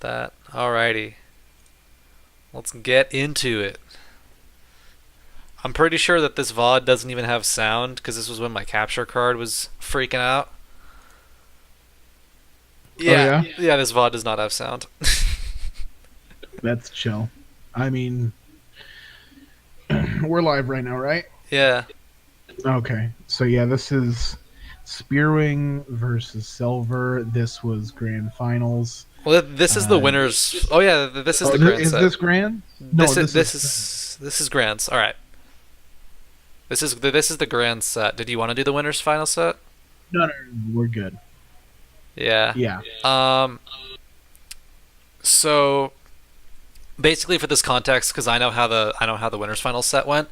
that. Alrighty. Let's get into it. I'm pretty sure that this VOD doesn't even have sound because this was when my capture card was freaking out. Yeah, yeah? yeah, this VOD does not have sound. That's chill. I mean, we're live right now, right? Yeah. Okay. So yeah, this is Spearwing versus Silver. This was grand finals. Well, this is the winners. Oh yeah, this is the grand is set. this grand? No, This is grands. All right. This is the grand set. Did you want to do the winners final set? No, we're good. Yeah. Yeah. So basically, for this context, because I know how the winners final set went.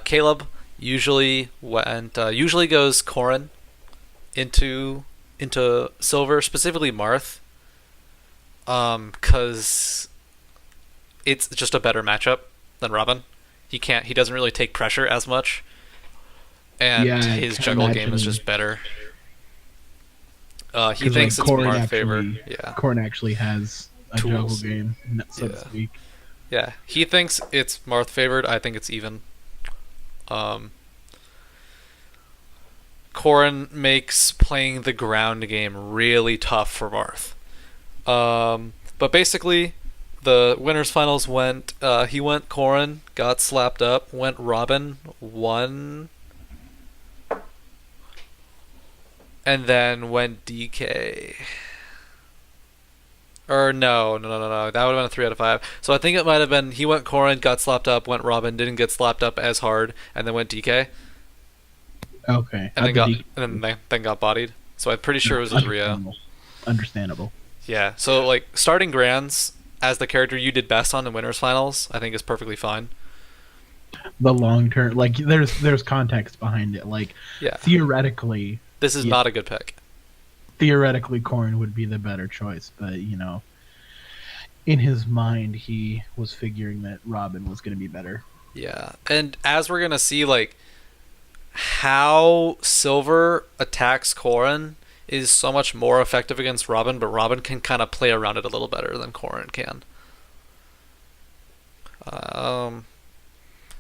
Caleb usually goes Corrin into Silver, specifically Marth, because it's just a better matchup than Robin. He doesn't really take pressure as much, and his juggle game is just better. He thinks it's Marth favor. Yeah, Corrin actually has a tools. Juggle game, so to speak. Yeah, he thinks it's Marth favored. I think it's even. Corrin makes playing the ground game really tough for Marth. But basically, the winners finals went. He went Corrin, got slapped up. Went Robin, won, and then went DK. Or no. That would have been a 3 out of 5. So I think it might have been he went Corrin, got slapped up, went Robin, didn't get slapped up as hard, and then went DK. Okay. And then got bodied. So I'm pretty sure it was his Rio. Understandable. Yeah. So like starting grands as the character you did best on the winners finals, I think is perfectly fine. The long term, like there's context behind it. Like theoretically, this is not a good pick. Theoretically, Corrin would be the better choice, but in his mind, he was figuring that Robin was going to be better. Yeah, and as we're gonna see, like how Silver attacks Corrin is so much more effective against Robin, but Robin can kind of play around it a little better than Corrin can.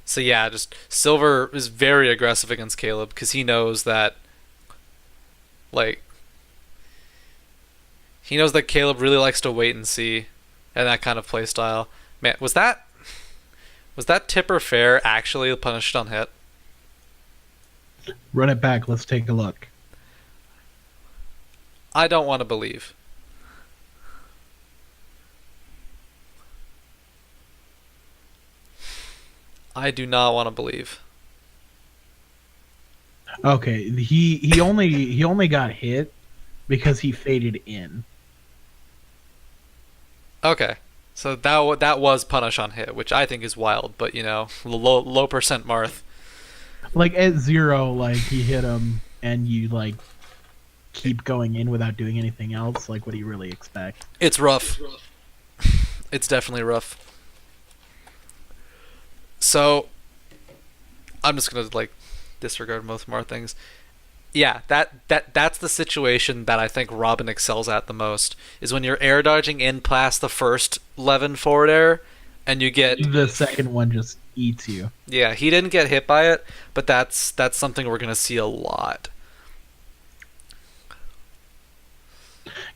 So yeah, just Silver is very aggressive against Caleb because he knows that, like. He knows that Caleb really likes to wait and see, and that kind of play style. Man, was that Tipper Fair actually punished on hit? Run it back. Let's take a look. I don't want to believe. I do not want to believe. Okay, he only got hit because he faded in. Okay, so that was punish on hit, which I think is wild, but low percent Marth. Like at 0, like he hit him, and you like keep going in without doing anything else. Like, what do you really expect? It's rough. It's definitely rough. So, I'm just gonna like disregard most Marth things. Yeah, that's the situation that I think Robin excels at the most, is when you're air dodging in past the first Levin forward air, and you get... The second one just eats you. Yeah, he didn't get hit by it, but that's something we're going to see a lot.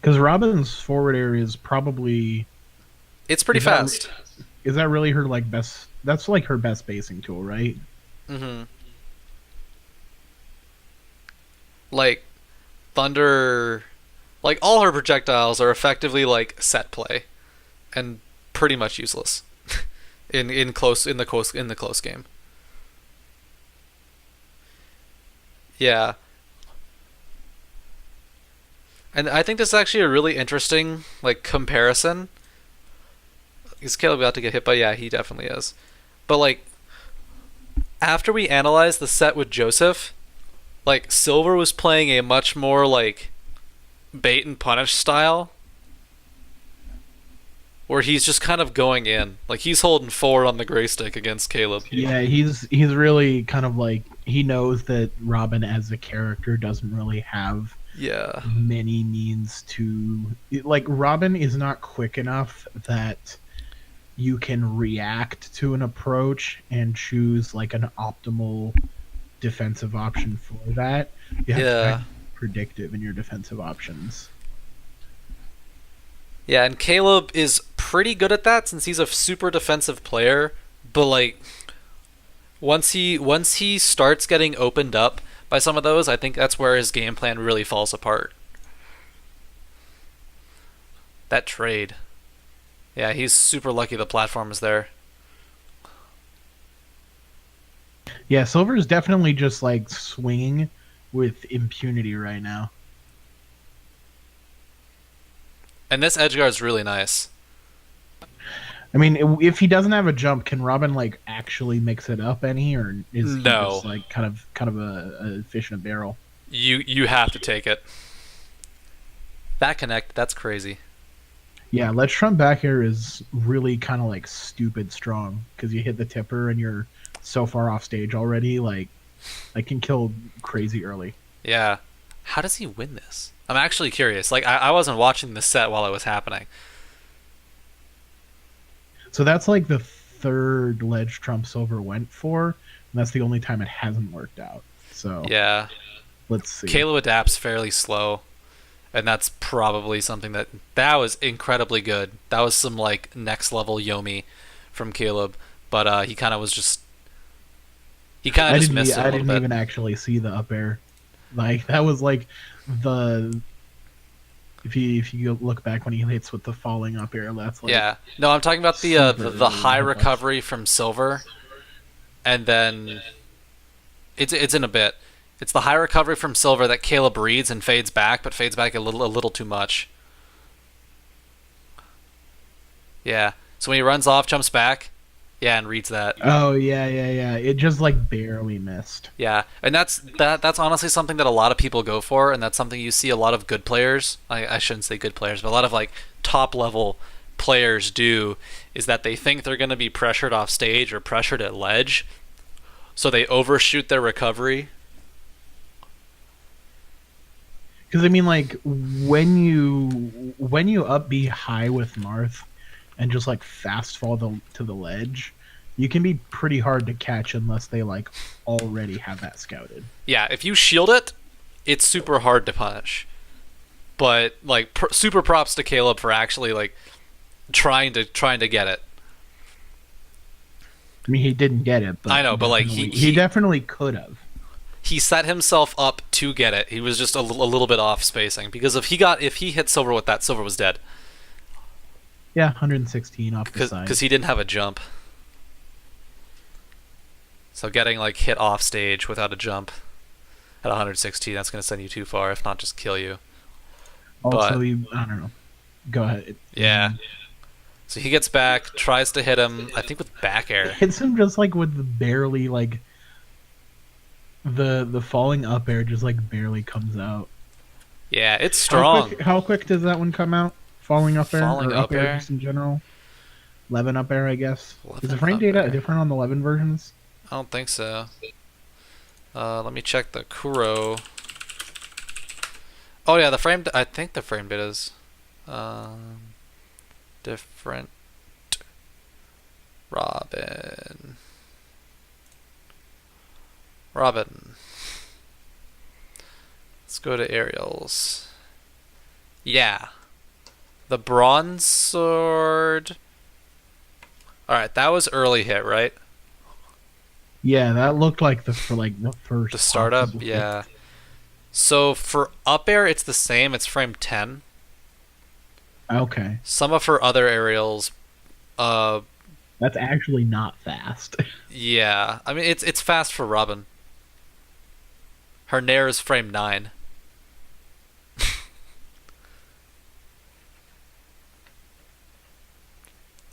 Because Robin's forward air is probably... It's pretty fast. Is that really her like best... That's like her best basing tool, right? Mm-hmm. Like, Thunder, like all her projectiles are effectively like set play, and pretty much useless in the close game. Yeah, and I think this is actually a really interesting like comparison. Is Caleb about to get hit by? Yeah, he definitely is. But like, after we analyze the set with Joseph. Like, Silver was playing a much more, like, bait and punish style. Where he's just kind of going in. Like, he's holding forward on the gray stick against Caleb. Yeah, he's really kind of like... He knows that Robin as a character doesn't really have Yeah. many means to like Robin is not quick enough that you can react to an approach and choose like an optimal defensive option for that. You have to kind Yeah. of be predictive in your defensive options. Yeah, and Caleb is pretty good at that since he's a super defensive player, but like once he starts getting opened up by some of those, I think that's where his game plan really falls apart. That trade. Yeah, he's super lucky the platform is there. Yeah, Silver is definitely just like swinging with impunity right now. And this edgeguard is really nice. I mean, if he doesn't have a jump, can Robin like actually mix it up any, or is he No. just like kind of a fish in a barrel? You have to take it. That connect, that's crazy. Yeah, Ledge Trump back here is really kind of like stupid strong because you hit the tipper and you're so far off stage already. Like, I can kill crazy early. Yeah. How does he win this? I'm actually curious. Like I wasn't watching the set while it was happening. So that's like the third ledge Trump Silver went for, and that's the only time it hasn't worked out. So Yeah. let's see. Caleb adapts fairly slow, and that's probably something that was incredibly good. That was some like next level Yomi from Caleb, but he kind of was just he kind of just missed it a I little didn't bit. even actually see the up air. Like that was like the if you look back when he hits with the falling up air, that's like Yeah. No, I'm talking about super the high early. recovery from Silver, and then it's in a bit. It's the high recovery from Silver that Caleb reads and fades back, but fades back a little too much. Yeah. So when he runs off, jumps back, yeah, and reads that. Oh yeah. It just like barely missed. Yeah, and that's honestly something that a lot of people go for, and that's something you see a lot of good players. I shouldn't say good players, but a lot of like top level players do is that they think they're going to be pressured off stage or pressured at ledge, so they overshoot their recovery. Because I mean, like when you up B high with Marth and just like fast fall to the ledge, you can be pretty hard to catch unless they like already have that scouted. Yeah, if you shield it, it's super hard to punish. But like super props to Caleb for actually like trying to get it. I mean, he didn't get it, but I know, but like he definitely could have. he set himself up to get it. He was just a little bit off spacing because if he hit Silver with that, Silver was dead Yeah, 116 off the side. because he didn't have a jump. So getting like hit off stage without a jump at 116, that's going to send you too far, if not just kill you. Also, but- I don't know. Go ahead. Yeah. So he gets back, tries to hit him, I think with back air. Hits him just like with the barely like the falling up air just like barely comes out. Yeah, it's strong. How quick does that one come out? Falling up air? Falling or up air? just in general? 11 up air, I guess. 11 Is the frame up data air. different on the 11 versions? I don't think so. Let me check the Kuro. Oh yeah, I think the frame data is different. Robin. Let's go to aerials. Yeah. The bronze sword. Alright, that was early hit, right? Yeah, that looked like the first The startup, possible hit. yeah. So for up air, it's the same. It's frame 10. Okay. Some of her other aerials, That's actually not fast. yeah. I mean, it's fast for Robin. Her Nair is frame 9.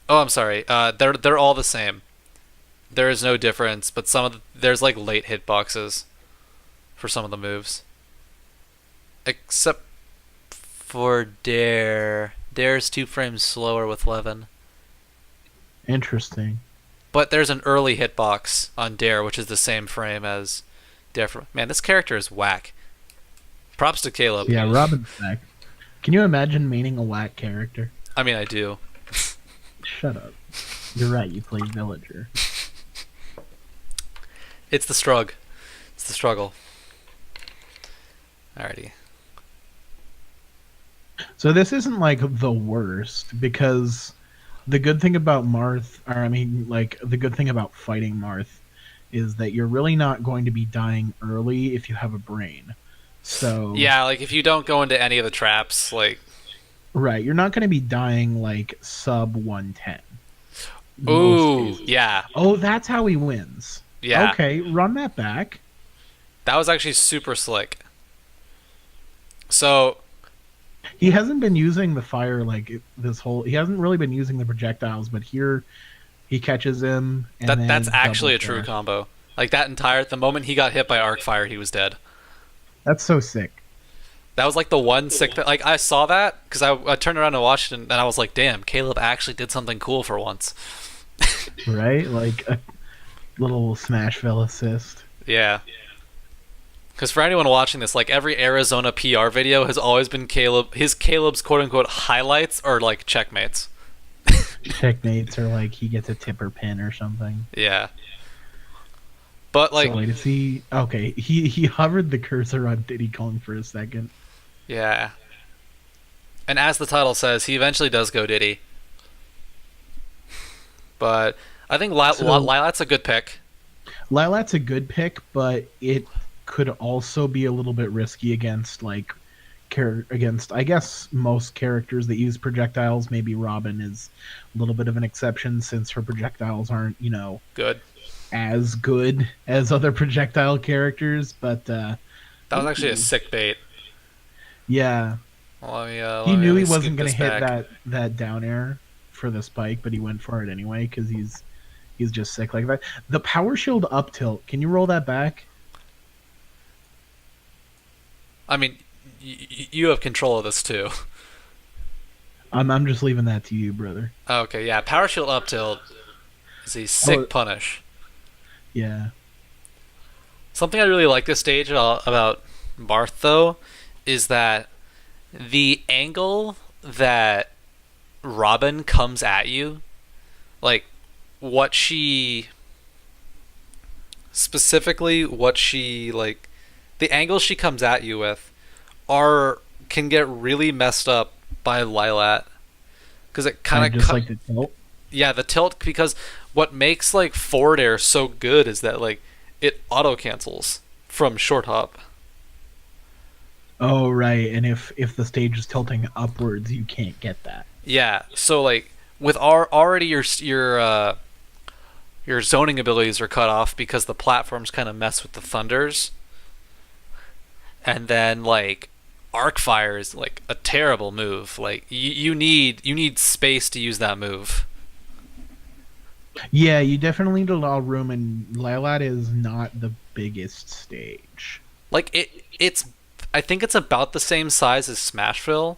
Oh, I'm sorry. They're all the same. There is no difference, but there's like late hitboxes for some of the moves. Except for Dare. Dare's 2 frames slower with Levin. Interesting. But there's an early hitbox on Dare, which is the same frame as Dare. Man, this character is whack. Props to Caleb. Yeah, Robin's back. Can you imagine maining a whack character? I mean, I do. Shut up. You're right, you play villager. It's the struggle. It's the struggle. Alrighty. So this isn't like the worst, because the good thing about Marth, or I mean, like, the good thing about fighting Marth is that you're really not going to be dying early if you have a brain. So Yeah, like if you don't go into any of the traps, like right, you're not going to be dying like sub 110. ooh, yeah. Oh, that's how he wins. Yeah. Okay, run that back. That was actually super slick. So He hasn't been using the fire like this whole. He hasn't really been using the projectiles, but here he catches him. And then that's actually a double true flash. combo. Like that entire the moment he got hit by arc fire, he was dead. That's so sick. That was like the one sick thing. Like I saw that because I turned around and watched it, and I was like, "Damn, Caleb actually did something cool for once." Right, like a little Smashville assist. Yeah. Because for anyone watching this, like every Arizona PR video has always been Caleb's quote unquote highlights or like checkmates. Checkmates, or like he gets a tipper pin or something. Yeah. But like, So wait, is he okay? He hovered the cursor on Diddy Kong for a second. yeah. And as the title says, he eventually does go Diddy. But I think Lilat's a good pick. Lilat's a good pick, but it could also be a little bit risky against like against I guess most characters that use projectiles. Maybe Robin is a little bit of an exception since her projectiles aren't, Good. as good as other projectile characters, but That was actually a sick bait. yeah, Let he me knew he scoot wasn't going this to hit back. that down air for the spike, but he went for it anyway because he's just sick like that. The power shield up tilt, can you roll that back? I mean, you have control of this too. I'm just leaving that to you, brother. Okay, yeah. Power shield up tilt is a sick punish. Yeah. Something I really like this stage about Marth, though, is that the angle that Robin comes at you, like what she like, the angles she comes at you with can get really messed up by Lilat because it kind of like the tilt. Yeah, the tilt, because what makes like forward air so good is that like it auto cancels from short hop. Oh right, and if the stage is tilting upwards, you can't get that. Yeah, so like with already your zoning abilities are cut off because the platforms kind of mess with the thunders, and then like arc fire is like a terrible move. Like you need space to use that move. Yeah, you definitely need a lot of room, and Lilat is not the biggest stage. Like it's I think it's about the same size as Smashville,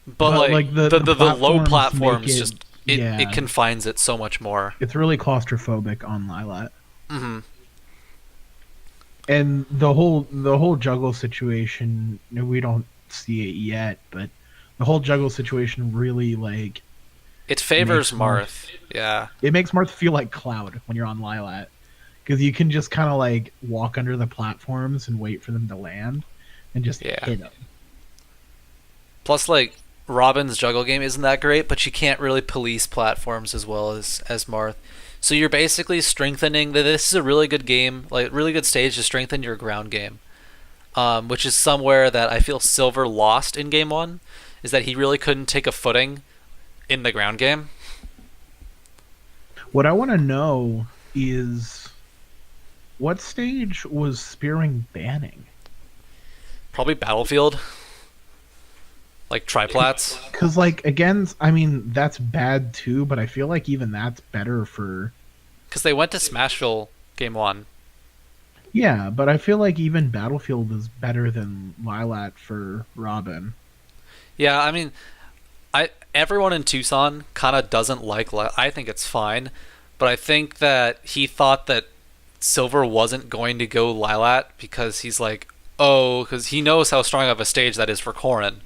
but like the low platforms just it confines it so much more. It's really claustrophobic on Lilat. Mm-hmm. And the whole juggle situation, we don't see it yet, but the whole juggle situation really like it favors Marth. Yeah, it makes Marth feel like Cloud when you're on Lilat, because you can just kind of like walk under the platforms and wait for them to land, and just hit them. Plus, like Robin's juggle game isn't that great, but she can't really police platforms as well as Marth. So you're basically strengthening that. This is a really good game, like really good stage to strengthen your ground game, which is somewhere that I feel Silver lost in game one, is that he really couldn't take a footing in the ground game. What I want to know is what stage was Spearing banning? Probably Battlefield, like triplats. Because like again, I mean that's bad too, but I feel like even that's better for. Because they went to Smashville game one. Yeah, but I feel like even Battlefield is better than Lilat for Robin. Yeah, I mean, everyone in Tucson kind of doesn't like. I think it's fine, but I think that he thought that Silver wasn't going to go Lilat because he's like, Oh, because he knows how strong of a stage that is for Corrin.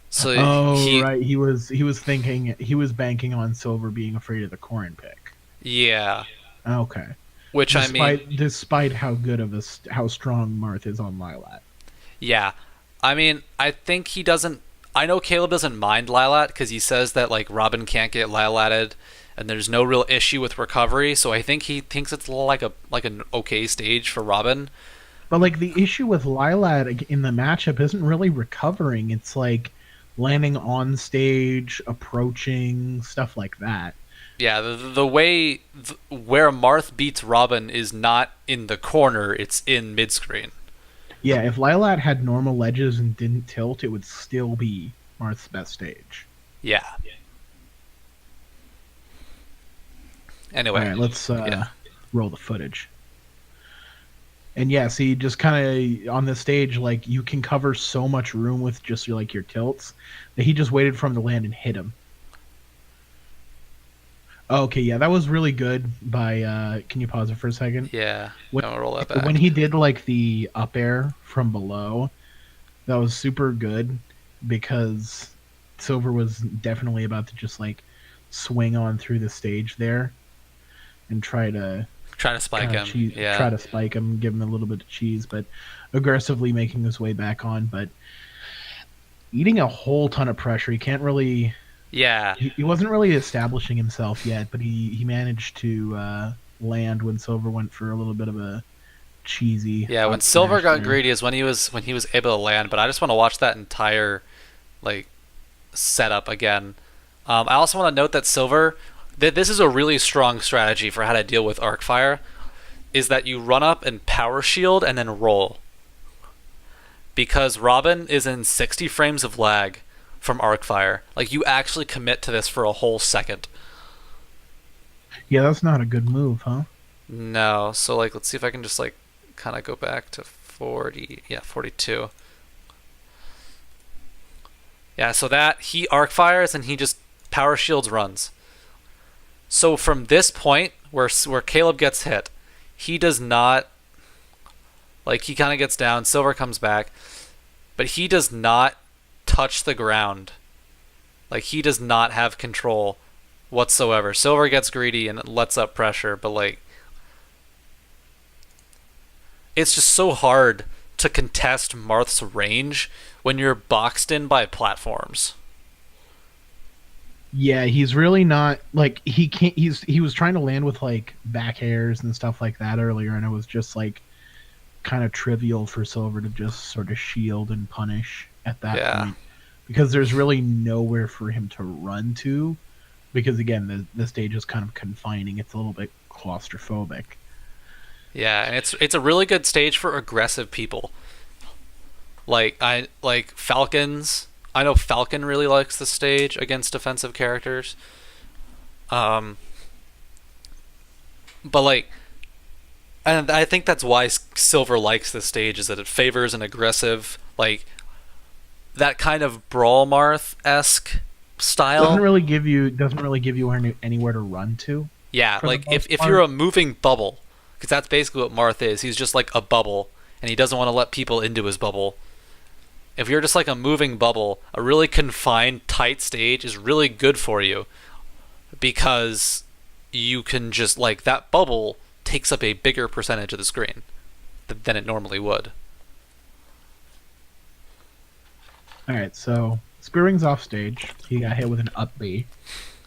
So Oh, he, right. He was thinking he was banking on Silver being afraid of the Corrin pick. yeah. Okay. Which I mean, Despite how good of how strong Marth is on Lilat. yeah. I mean, I think he doesn't. I know Caleb doesn't mind Lilat because he says that like Robin can't get Lilated, and there's no real issue with recovery. So I think he thinks it's like an okay stage for Robin. But like the issue with Lilat in the matchup isn't really recovering. It's like landing on stage, approaching, stuff like that. Yeah, the way where Marth beats Robin is not in the corner; it's in mid screen. Yeah, if Lilat had normal ledges and didn't tilt, it would still be Marth's best stage. Yeah. All Anyway, right, let's yeah, roll the footage. And yeah, see, just kind of on this stage, like you can cover so much room with just like your tilts that he just waited for him to land and hit him. Okay, yeah, that was really good by can you pause it for a second? yeah. When, I'll roll that back. when he did like the up air from below, that was super good because Silver was definitely about to just like swing on through the stage there and Trying to spike him. Yeah. try to spike him, give him a little bit of cheese, but aggressively making his way back on. But eating a whole ton of pressure, he can't really. Yeah. He wasn't really establishing himself yet, but he managed to land when Silver went for a little bit of a cheesy. Yeah, when up Silver smash got there. greedy is when he was able to land, but I just want to watch that entire like setup again. I also want to note that Silver, this is a really strong strategy for how to deal with arc fire, is that you run up and power shield and then roll. Because Robin is in 60 frames of lag from arc fire. Like you actually commit to this for a whole second. Yeah, that's not a good move, huh? No, so like let's see if I can just like kind of go back to 40, yeah, 42. Yeah, so that he arc fires and he just power shields runs. So from this point where Caleb gets hit, he does not like he kind of gets down, Silver comes back, but he does not touch the ground. Like he does not have control whatsoever. Silver gets greedy and lets up pressure, but like it's just so hard to contest Marth's range when you're boxed in by platforms. Yeah, he's really not like he can't. He was trying to land with like back airs and stuff like that earlier, and it was just like kind of trivial for Silver to just sort of shield and punish at that Yeah. point because there's really nowhere for him to run to. Because again, the stage is kind of confining. It's a little bit claustrophobic. Yeah, and it's a really good stage for aggressive people. Like Falcons. I know Falcon really likes the stage against defensive characters. But like, and I think that's why Silver likes this stage is that it favors an aggressive, like that kind of Brawl Marth esque style. Doesn't really give you anywhere to run to. Yeah, For the like most if part. you're a moving bubble, because that's basically what Marth is. He's just like a bubble, and he doesn't want to let people into his bubble. If you're just like a moving bubble, a really confined, tight stage is really good for you because you can just like that bubble takes up a bigger percentage of the screen than it normally would. All right, so Spearing's off stage. He got hit with an up B.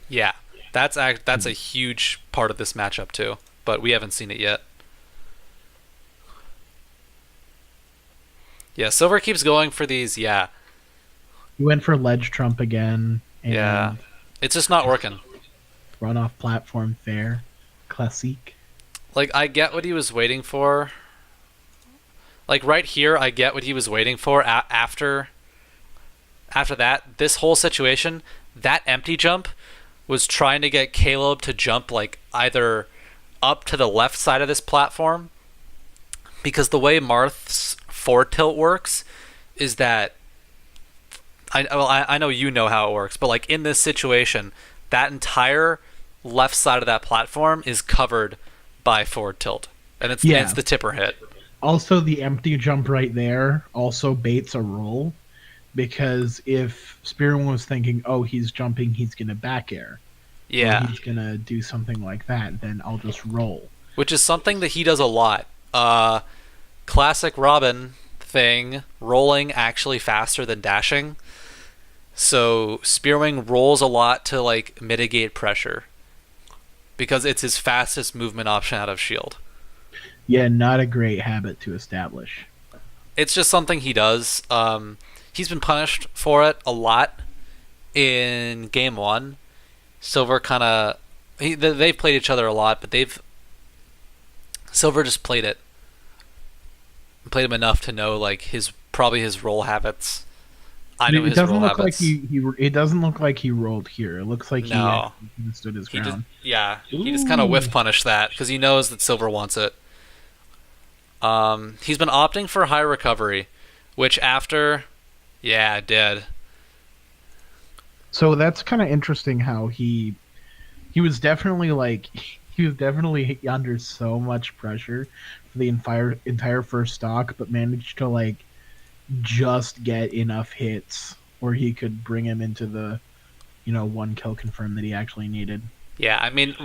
Yeah, that's a huge part of this matchup too, but we haven't seen it yet. Yeah, Silver keeps going for these. Yeah, He went for ledge trump again. And yeah, it's just not working. run off platform fair. Classique. Like I get what he was waiting for. Like right here, I get what he was waiting for. After that, this whole situation, that empty jump was trying to get Caleb to jump like either up to the left side of this platform, because the way Marth's forward tilt works is that I know you know how it works, but like in this situation, that entire left side of that platform is covered by forward tilt, and it's Yeah. it's the tipper hit. Also, the empty jump right there also baits a roll because if Spearman was thinking, "Oh, he's jumping, he's gonna back air," or Yeah, he's gonna do something like that, then I'll just roll. which is something that he does a lot. Classic Robin thing, rolling actually faster than dashing. So Spearwing rolls a lot to like mitigate pressure because it's his fastest movement option out of shield. Yeah, not a great habit to establish. It's just something he does. He's been punished for it a lot in game one. Silver kind of they've played each other a lot, but they've Silver just played him enough to know like his roll habits. I know It his doesn't roll look like habits. he. It doesn't look like he rolled here. It looks like he No, actually stood his he just ground. yeah he just kind of Ooh. whiff punished that because he knows that Silver wants it. He's been opting for high recovery, which after yeah did So that's kind of interesting how he was definitely like he was definitely under so much pressure for the entire first stock, but managed to like just get enough hits where he could bring him into the one kill confirm that he actually needed. yeah. I mean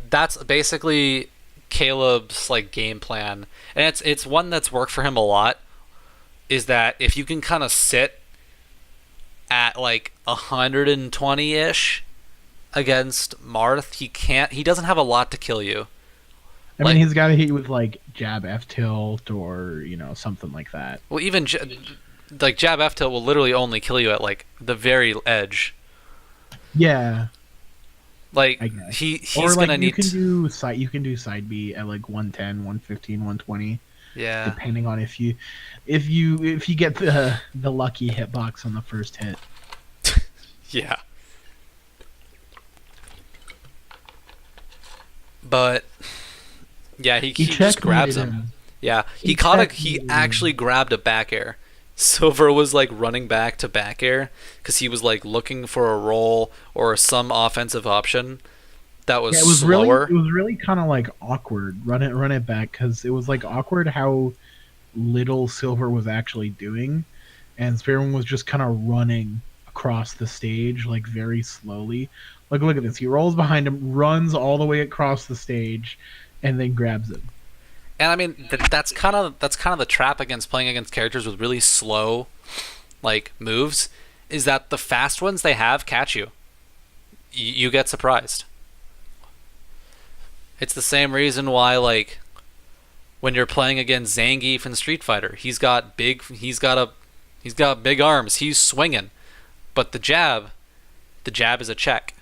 that's basically Caleb's like game plan, and it's one that's worked for him a lot. Is that if you can kind of sit at like 120 ish against Marth, he doesn't have a lot to kill you. I mean, Like, he's got to hit you with like jab F tilt or something like that. well, even like jab F tilt will literally only kill you at like the very edge. Yeah, Like I guess. he's Or like gonna need you can do side B at like 110, 115, 120, yeah depending on if you get the lucky hitbox on the first hit. yeah. But yeah, he just grabs checkmated him. Yeah, he He caught a he checkmated actually him. grabbed a back air. Silver was like running back to back air because he was like looking for a roll or some offensive option that was Yeah, it slower. was really kind of like awkward. Run it back because it was like awkward how little Silver was actually doing, and Spearman was just kind of running across the stage like very slowly. Like look at this, he rolls behind him, runs all the way across the stage, and then grabs him. And I mean that's kind of the trap against playing against characters with really slow like moves is that the fast ones they have catch you. You get surprised. It's the same reason why like when you're playing against Zangief in Street Fighter, he's got big arms. He's swinging, but the jab is a check.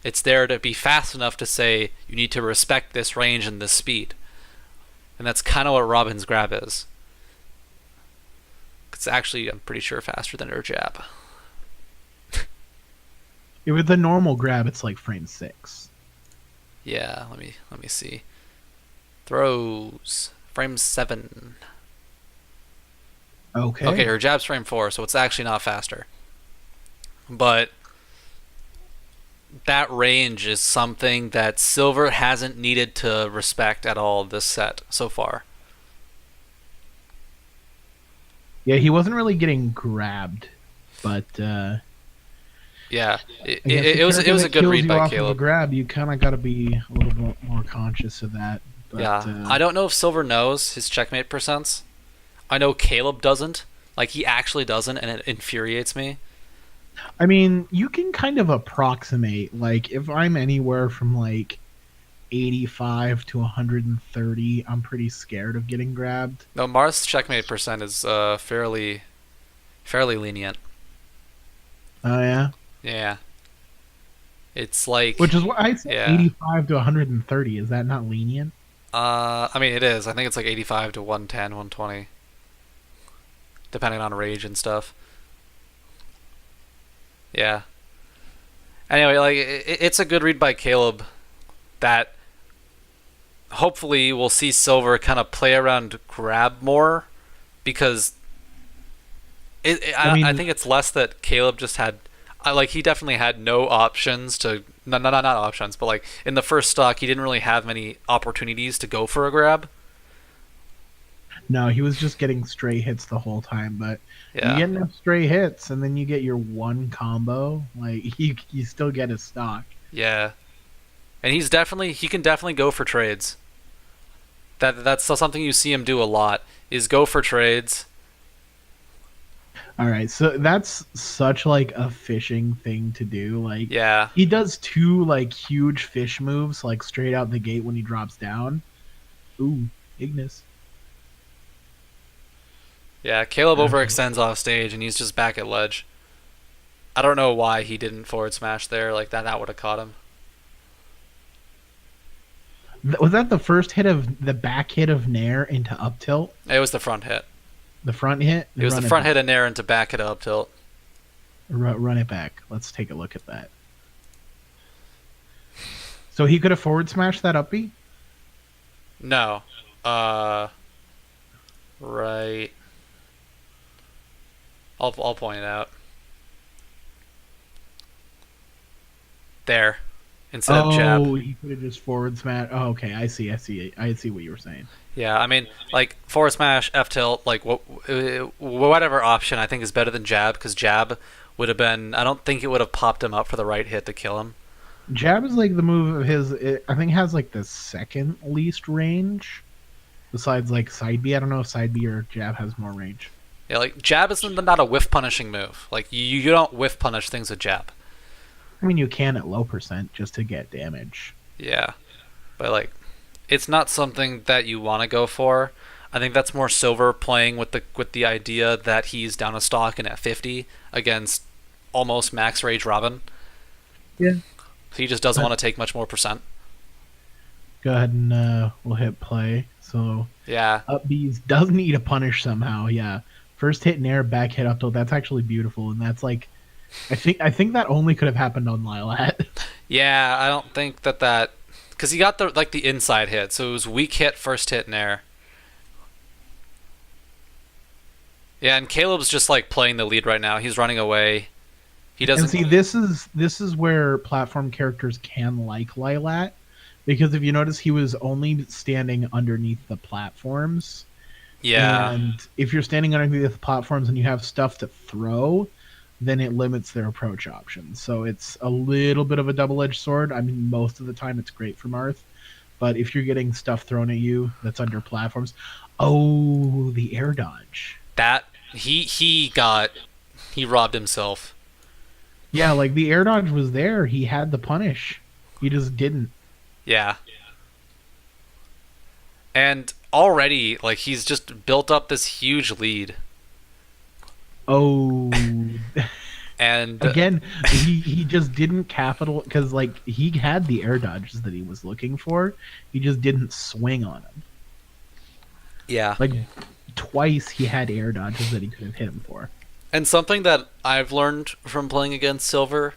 It's there to be fast enough to say you need to respect this range and this speed, and that's kind of what Robin's grab is. It's actually I'm pretty sure faster than her jab. With the normal grab, it's like frame 6. Yeah, let me see. Throws frame 7. Okay. Okay, her jab's frame 4, so it's actually not faster. But that range is something that Silver hasn't needed to respect at all this set so far. Yeah, he wasn't really getting grabbed, but Yeah, it, I guess it, the it was character a that good kills read you by off of a Caleb. grab, you kind of got to be a little bit more conscious of that. But Yeah, I don't know if Silver knows his checkmate percents. I know Caleb doesn't. Like he actually doesn't, and it infuriates me. I mean, you can kind of approximate. Like, if I'm anywhere from like 85 to 130, I'm pretty scared of getting grabbed. No, Mars' checkmate percent is fairly lenient. Oh yeah, Yeah, it's like which is what I said. yeah. 85 to 130. Is that not lenient? I mean it is. I think it's like 85 to 110, 120, depending on rage and stuff. Yeah. Anyway, like it's a good read by Caleb that hopefully we'll see Silver kind of play around grab more because I mean, I think it's less that Caleb just had like he definitely had no options to not options, but like in the first stock he didn't really have many opportunities to go for a grab. No, he was just getting stray hits the whole time, but you Yeah, get enough stray hits and then you get your one combo, like you still get his stock. yeah, and he can definitely go for trades. That's something you see him do a lot is go for trades. All right, so that's such like a fishing thing to do. Like Yeah, he does two like huge fish moves like straight out the gate when he drops down. Ooh, Ignis. yeah. Caleb Okay. overextends off stage and he's just back at ledge. I don't know why he didn't forward smash there like that. That would have caught him. Was that the first hit of the back hit of Nair into up tilt? It was the front hit. The front hit? It was the Run it front back. hit in there into back hit up tilt. Run it back. Let's take a look at that. So he could have forward smashed that up B? No. Uh, right. I'll point it out. There. Instead of jab. Oh, he could have just forward smashed. Oh, okay. I see what you were saying. Yeah, I mean, like forward smash, F tilt, like whatever option I think is better than jab because jab would have been. I don't think it would have popped him up for the right hit to kill him. Jab is like the move of his. I think has like the second least range, besides like side B. I don't know if side B or jab has more range. Yeah, like jab is not a whiff punishing move. Like you don't whiff punish things with jab. I mean, you can at low percent just to get damage. Yeah, but like it's not something that you want to go for. I think that's more Silver playing with the idea that he's down a stock and at 50 against almost max rage Robin. Yeah. He just doesn't But want to take much more percent. go ahead and we'll hit play. So Yeah, up B's does need a punish somehow. Yeah. First hit Nair, back hit up tilt. That's actually beautiful, and that's like, I think that only could have happened on Lilat. yeah. I don't think that because he got the inside hit, so it was weak hit first hit in air. Yeah, and Caleb's just like playing the lead right now. He's running away. He And doesn't. see, this is where platform characters can like Lilat, because if you notice, he was only standing underneath the platforms. Yeah, And if you're standing underneath the platforms and you have stuff to throw, then it limits their approach options. So it's a little bit of a double-edged sword. I mean, most of the time it's great for Marth, but if you're getting stuff thrown at you that's under platforms, oh, the air dodge. that he robbed himself. Yeah, like the air dodge was there. He had the punish. He just didn't. Yeah, and already like he's just built up this huge lead. Oh, And again, he just didn't capital because like he had the air dodges that he was looking for. He just didn't swing on them. yeah, Like twice he had air dodges that he could have hit him for. and something that I've learned from playing against Silver,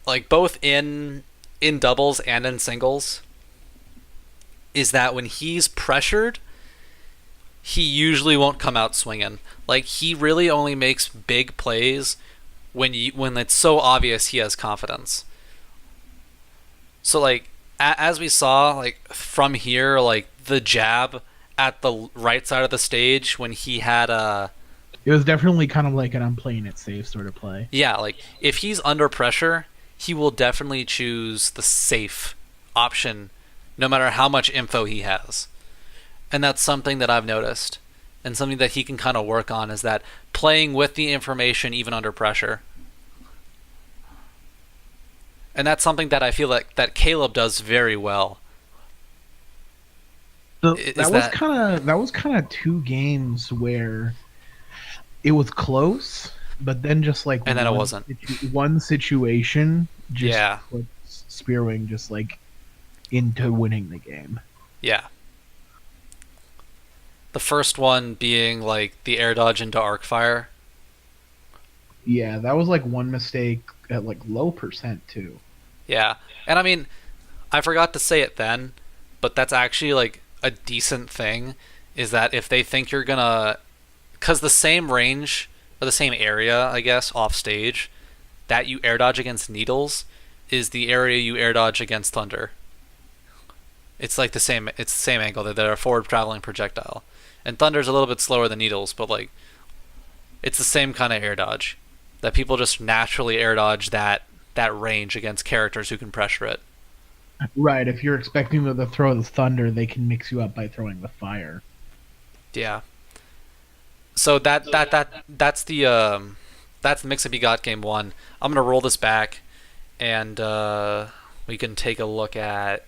like both in doubles and in singles, is that when he's pressured, he usually won't come out swinging. Like he really only makes big plays when it's so obvious he has confidence. So like as we saw like from here, like the jab at the right side of the stage when he had a It was definitely kind of like an I'm playing it safe sort of play. yeah, like if he's under pressure, he will definitely choose the safe option no matter how much info he has. And that's something that I've noticed and something that he can kind of work on is that playing with the information even under pressure. And that's something that I feel like that Caleb does very well. So Is that was kind of two games where it was close, but then just like and then it wasn't. one situation just Yeah. puts Spearwing just like into winning the game. Yeah. The first one being like the air dodge into arc fire. Yeah, that was like one mistake at like low percent too. Yeah. And I mean, I forgot to say it then, but that's actually like a decent thing is that if they think you're gonna because the same range or the same area, I guess, off stage that you air dodge against needles is the area you air dodge against thunder. It's like the same. It's the same angle. They're a forward traveling projectile. And Thunder's a little bit slower than Needles, but like it's the same kind of air dodge that people just naturally air dodge that range against characters who can pressure it. Right. If you're expecting them to throw the thunder, they can mix you up by throwing the fire. Yeah. So that's the mix up you got game one. I'm gonna roll this back, and we can take a look at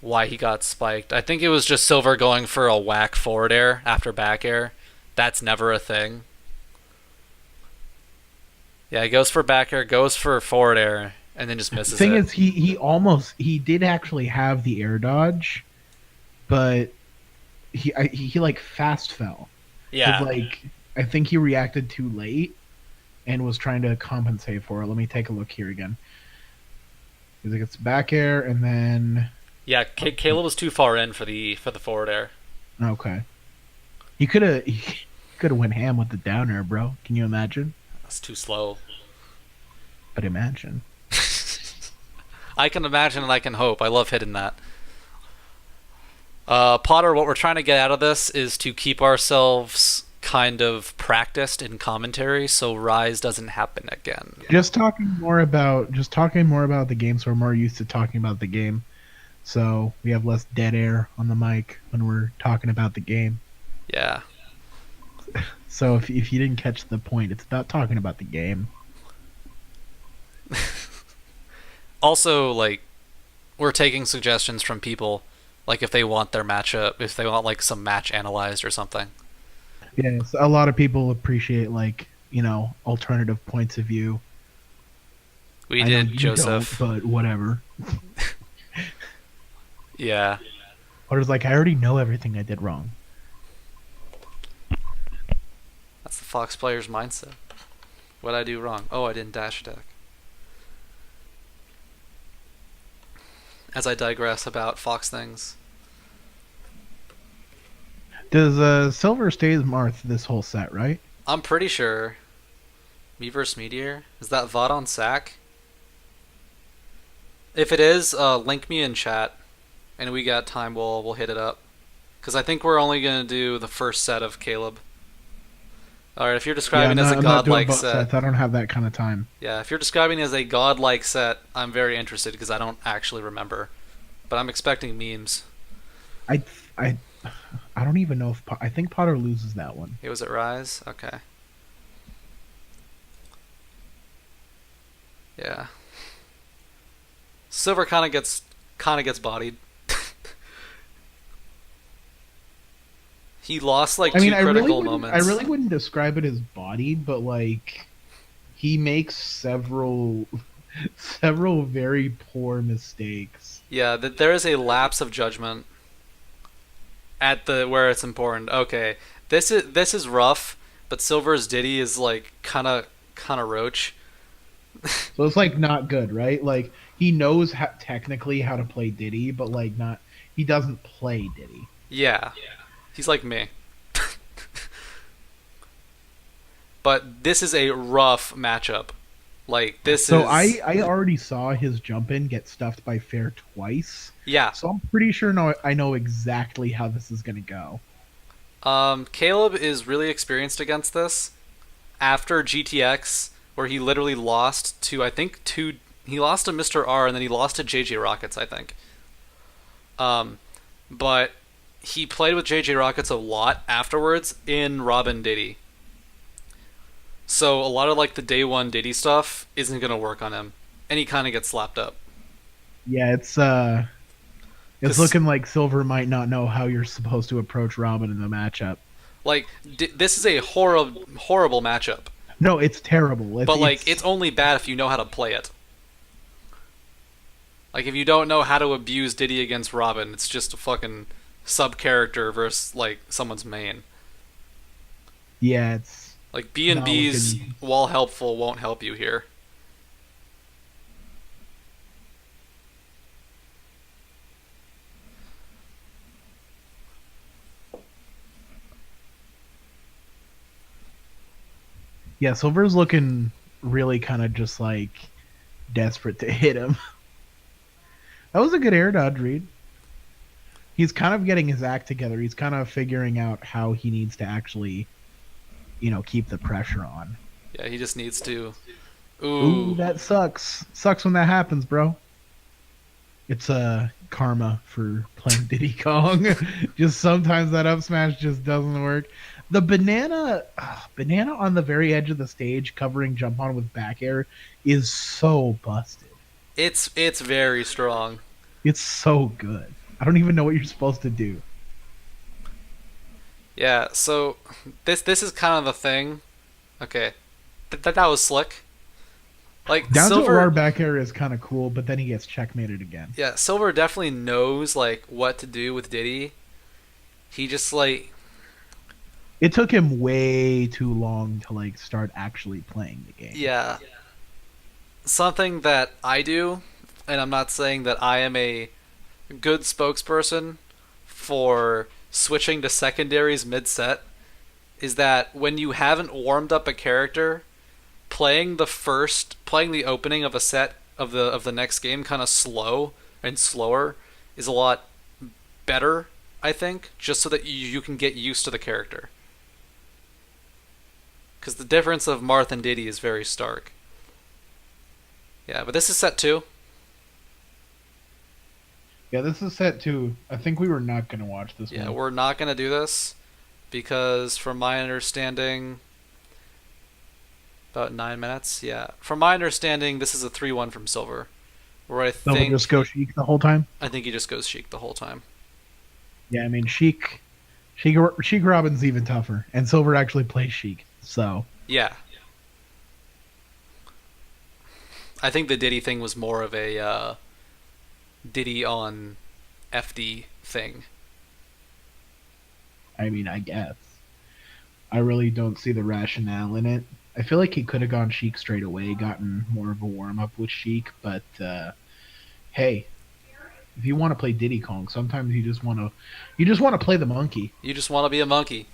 why he got spiked. I think it was just Silver going for a whack forward air after back air. That's never a thing. Yeah, he goes for back air, goes for forward air, and then just The misses thing it. is, he did actually have the air dodge, but he like fast fell. Because Yeah. like I think he reacted too late and was trying to compensate for it. Let me take a look here again. Because it gets back air and then Yeah, Caleb was too far in for the forward air. okay. He could have went ham with the down air, bro. Can you imagine? That's too slow. But imagine. I can imagine and I can hope. I love hitting that. Potter, what we're trying to get out of this is to keep ourselves kind of practiced in commentary so Rise doesn't happen again. Just talking more about the game, so we're more used to talking about the game. So we have less dead air on the mic when we're talking about the game. Yeah. So if you didn't catch the point, it's about talking about the game. Also, like, we're taking suggestions from people, like if they want their matchup, if they want like some match analyzed or something. Yes, a lot of people appreciate alternative points of view. We I know did, you Joseph. don't, but whatever. Yeah. Potter's like, I already know everything I did wrong. That's the Fox player's mindset. What'd I do wrong? Oh, I didn't dash attack. As I digress about Fox things. Does Silver stays Marth this whole set, right? I'm pretty sure. Me vs. Meteor? Is that VOD on SAC? If it is, link me in chat, and we got time, we'll hit it up. Because I think we're only going to do the first set of Caleb. Alright, if you're describing as a I'm not doing godlike both set. sets. I don't have that kind of time. Yeah, if you're describing it as a godlike set, I'm very interested because I don't actually remember. But I'm expecting memes. I I I don't even know if I think Potter loses that one. It was at Rise? Okay. Yeah. Silver kinda gets bodied. He lost like I mean, two I really critical wouldn't, moments. I really wouldn't describe it as bodied, but like he makes several very poor mistakes. Yeah, that there is a lapse of judgment at the where it's important. Okay, this is rough, but Silver's Diddy is like kind of roach. So it's like not good, right? Like he knows technically how to play Diddy, but like not he doesn't play Diddy. Yeah, he's like me. But this is a rough matchup. Like this So is I already saw his jump in get stuffed by Fair twice. yeah. So I'm pretty sure I know exactly how this is gonna go. Caleb is really experienced against this. After GTX, where he literally lost to I think two. He lost to Mr. R and then he lost to JJ Rockets, I think. But he played with JJ Rockets a lot afterwards in Robin Diddy. So a lot of like the day one Diddy stuff isn't gonna work on him, and he kind of gets slapped up. Yeah, it's 'Cause, looking like Silver might not know how you're supposed to approach Robin in the matchup. like this is a horrible matchup, No, it's terrible. but like it's only bad if you know how to play it. Like if you don't know how to abuse Diddy against Robin, it's just a fucking sub character versus like someone's main. yeah, it's Like B and not B's, looking. while helpful, won't help you here. Yeah, Silver's looking really kind of just like desperate to hit him. That was a good air dodge read. He's kind of getting his act together. He's kind of figuring out how he needs to actually, keep the pressure on. Yeah, he just needs to. Ooh, Ooh. that sucks. Sucks when that happens, bro. It's karma for playing Diddy Kong. Just sometimes that up smash just doesn't work. The banana on the very edge of the stage, covering jump on with back air, is so busted. It's very strong. It's so good. I don't even know what you're supposed to do. Yeah, so this is kind of the thing. Okay. That was slick. Like Down to Silver RR back air is kind of cool, but then he gets checkmated again. Yeah, Silver definitely knows like what to do with Diddy. He just like It took him way too long to like start actually playing the game. yeah. Something that I do, and I'm not saying that I am a good spokesperson for switching to secondaries mid-set, is that when you haven't warmed up a character, playing the opening of a set of the next game kind of slow and slower is a lot better, I think, just so that you can get used to the character. Because the difference of Marth and Diddy is very stark. Yeah, but this is set 2. Yeah, this is set 2. I think we were not going to watch this Yeah, one. we're not going to do this because from my understanding about 9 minutes. Yeah. From my understanding this is a 3-1 from Silver. Where So we'll just go Sheik the whole time? I think he just goes Sheik the whole time. Yeah, I mean, Sheik Robin's even tougher, and Silver actually plays Sheik, so. Yeah. I think the Diddy thing was more of a Diddy on FD thing. I mean, I guess. I really don't see the rationale in it. I feel like he could have gone Sheik straight away, gotten more of a warm up with Sheik, but hey, if you want to play Diddy Kong, sometimes you just want to play the monkey. You just want to be a monkey.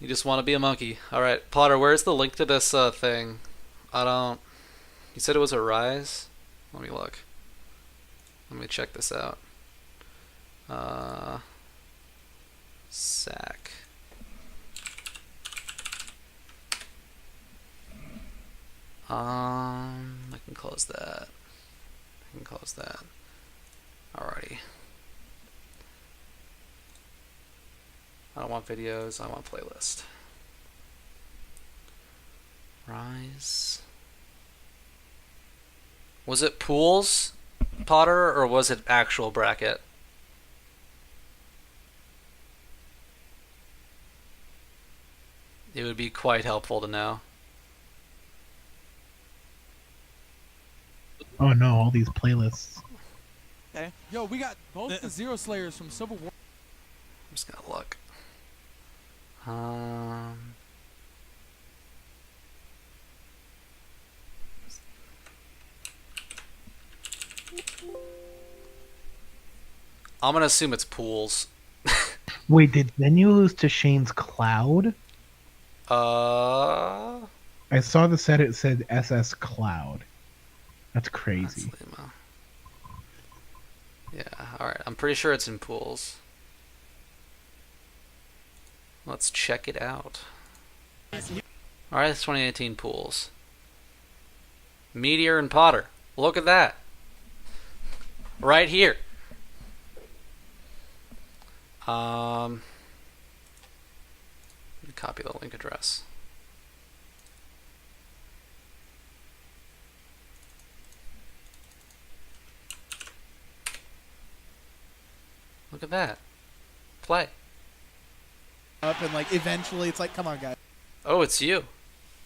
You just want to be a monkey. All right, Potter, where's the link to this thing? I don't. You said it was a Rise. Let me look. Let me check this out. Sack. I can close that. I can close that. Alrighty. I don't want videos, I want playlist. Rise. Was it pools, Potter, or was it actual bracket? It would be quite helpful to know. Oh no, all these playlists. Okay. Yo, we got both the Zero Slayers from Civil War. I'm just gonna look. I'm gonna assume it's pools. Wait, did then you lose to Shane's Cloud? Uh, I saw the set. It said SS Cloud. That's crazy. that's Lima. Yeah, alright. I'm pretty sure it's in pools. Let's check it out. Alright, it's 2018 pools. Meteor and Potter. Look at that. Right here. Let me copy the link address. Look at that. Play. Up and like eventually it's like, come on, guys. Oh, it's you.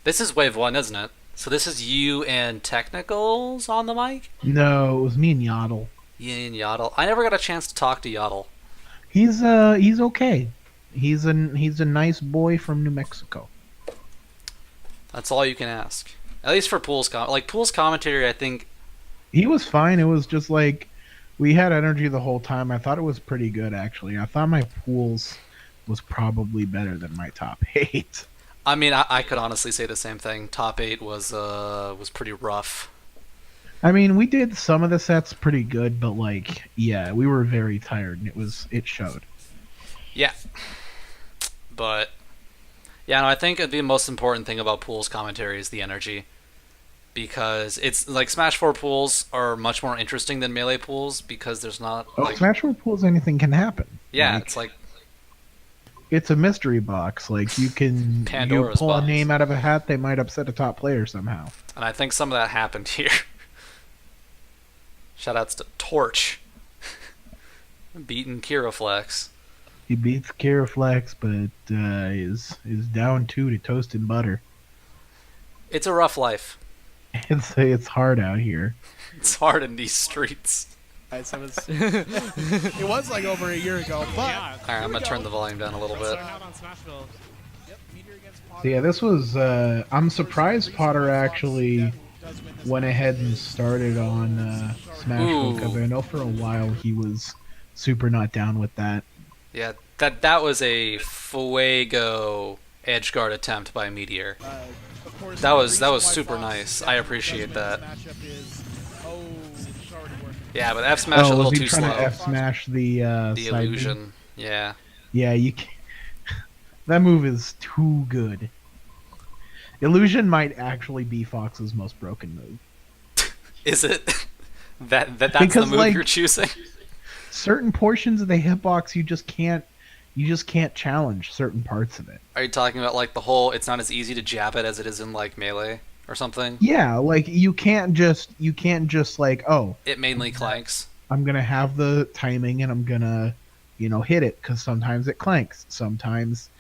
This is wave 1, isn't it? So this is you and Technicals on the mic? No, it was me and Yaddle. You and Yaddle. I never got a chance to talk to Yaddle. He's okay. He's a nice boy from New Mexico. That's all you can ask. At least for Pool's Pool's commentary, I think. He was fine. It was just like we had energy the whole time. I thought it was pretty good actually. I thought my Pools was probably better than my top 8. I mean, I could honestly say the same thing. Top 8 was pretty rough. I mean, we did some of the sets pretty good, but like, yeah, we were very tired, and it showed. Yeah, but yeah, no, I think the most important thing about pools commentary is the energy, because it's like Smash 4 pools are much more interesting than Melee pools because there's not Oh, like Smash 4 pools, anything can happen. yeah, Like, it's like it's a mystery box. Like you Pandora's pull a box. name out of a hat, they might upset a top player somehow. And I think some of that happened here. Shoutouts to Torch. Beating Kiraflex. He beats Caraflex, but is down two to toast and butter. It's a rough life. It's hard out here. It's hard in these streets. Alright, so it was like over a year ago, but Alright, I'm gonna turn the volume down a little bit. So yeah, this was. I'm surprised Potter actually went ahead and started on Smashville, because I know for a while he was super not down with that. Yeah, that was a Fuego edgeguard attempt by Meteor. That was super nice. I appreciate that. Yeah, but F smash a little was he too trying slow. to F smash the The side illusion. Yeah. B? Yeah, you. That move is too good. Illusion might actually be Fox's most broken move. Is it? That's Because, the move like, you're choosing? Certain portions of the hitbox you just can't challenge certain parts of it. Are you talking about like the whole it's not as easy to jab it as it is in like Melee or something? Yeah, like you can't just like, oh, It mainly clanks. I'm gonna have the timing and I'm gonna, hit it, because sometimes it clanks, sometimes,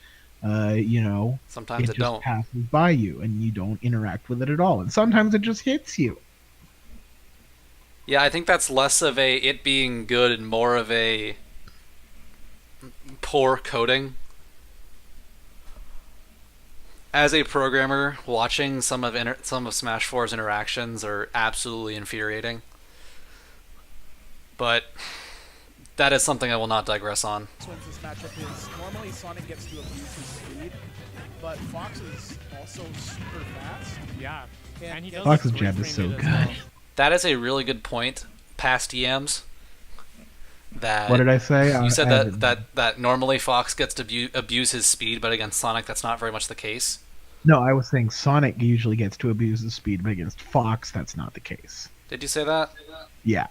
Sometimes it it just don't. passes by you and you don't interact with it at all, and sometimes it just hits you. Yeah, I think that's less of a it being good and more of a poor coding. As a programmer, watching some of Smash 4's interactions are absolutely infuriating. But that is something I will not digress on. wins this matchup is normally Sonic gets to abuse his speed, but Fox is also super fast. Yeah. And he does Fox's the jab is so three-frame it as good. well. That is a really good point, past EMs. That What did I say? You said I that, haven't- that normally Fox gets to abuse his speed, but against Sonic that's not very much the case. No, I was saying Sonic usually gets to abuse the speed, but against Fox, that's not the case. Did you say that? Yeah,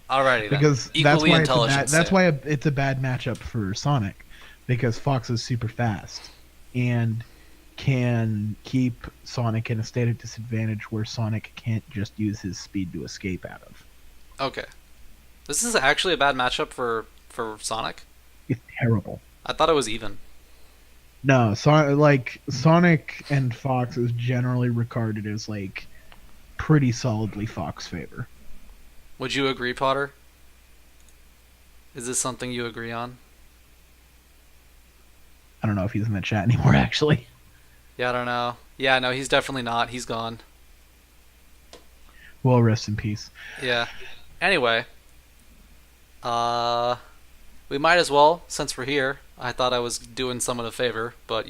Alrighty then. because Equally that's intelligent. that's why it's a bad matchup for Sonic, because Fox is super fast and can keep Sonic in a state of disadvantage where Sonic can't just use his speed to escape out of. Okay. This is actually a bad matchup for Sonic. It's terrible. I thought it was even. No, Sonic and Fox is generally regarded as like pretty solidly Fox favor. Would you agree, Potter? Is this something you agree on? I don't know if he's in the chat anymore, actually. Yeah, I don't know. Yeah, no, he's definitely not. He's gone. Well, rest in peace. Yeah. Anyway, we might as well, since we're here. I thought I was doing someone a favor, but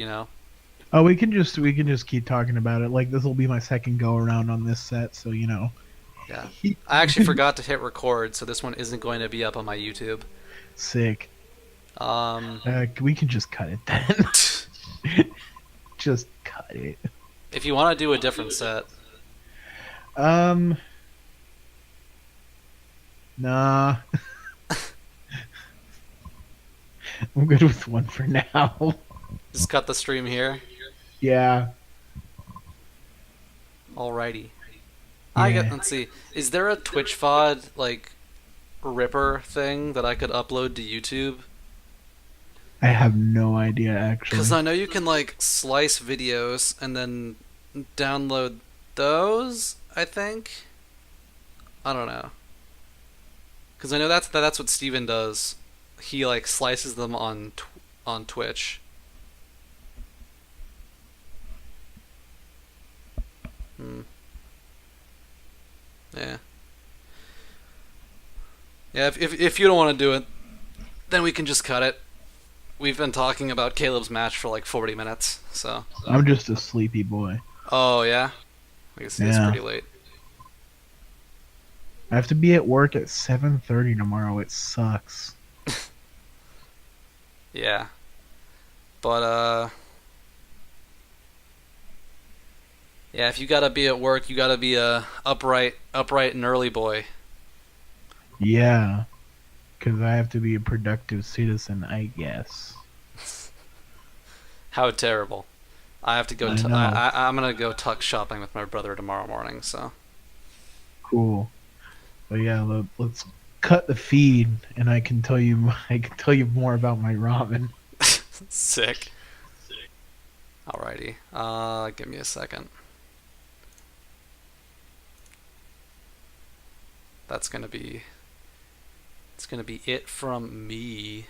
Oh, we can just keep talking about it. Like, this will be my second go around on this set, so yeah. I actually forgot to hit record, so this one isn't going to be up on my YouTube. Sick. Um, We can just cut it then. Just cut it. if you want to do a different set, Nah. I'm good with one for now. just cut the stream here. Yeah. Alrighty. Yeah. Let's see. Is there a Twitch VOD like Ripper thing that I could upload to YouTube? I have no idea, actually. Because I know you can like slice videos and then download those. I think. I don't know. Because I know that's what Steven does. He like slices them on Twitch. Yeah. Yeah. If you don't want to do it, then we can just cut it. We've been talking about Caleb's match for like 40 minutes, so. I'm just a sleepy boy. Oh yeah. I guess it is Yeah. pretty late. I have to be at work at 7:30 tomorrow. It sucks. Yeah. But yeah, if you gotta be at work, you gotta be a upright and early boy. Yeah, because I have to be a productive citizen, I guess. How terrible. I have to go. I know. I'm gonna go tuck shopping with my brother tomorrow morning. So Cool. But yeah, let's cut the feed, and I can tell you I can tell you more about my ramen. sick. Alrighty. Give me a second. That's gonna be. It's gonna be it from me.